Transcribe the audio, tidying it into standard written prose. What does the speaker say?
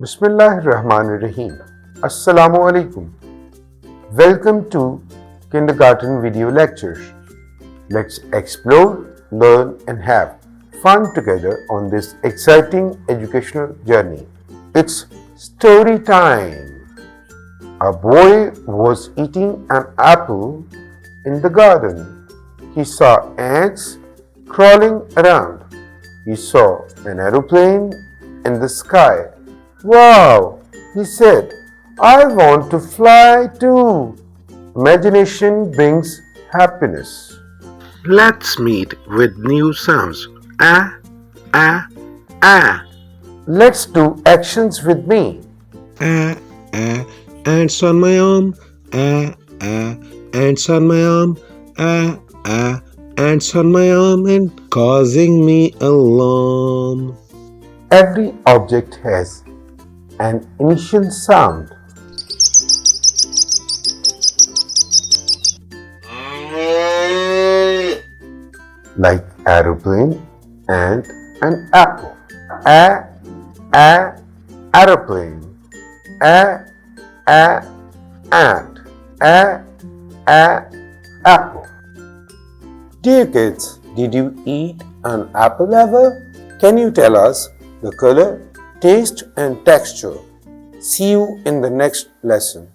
Bismillahirrahmanirrahim. Assalamu alaikum. Welcome to Kindergarten Video Lectures. Let's explore, learn and have fun together on this exciting educational journey. It's story time. A boy was eating an apple in the garden. He saw ants crawling around. He saw an aeroplane in the sky. Wow, he said, I want to fly too. Imagination brings happiness. Let's meet with new sounds. Ah, ah, ah. Let's do actions with me. Ah, ah. Ants on my arm. Ah, ah. Ants on my arm. Ah, ah. Ants on my arm and causing me alarm. Every object has an initial sound. Like aeroplane and an apple. Aeroplane. Ant. Apple. Dear kids, did you eat an apple ever? Can you tell us the color, taste and texture? See you in the next lesson.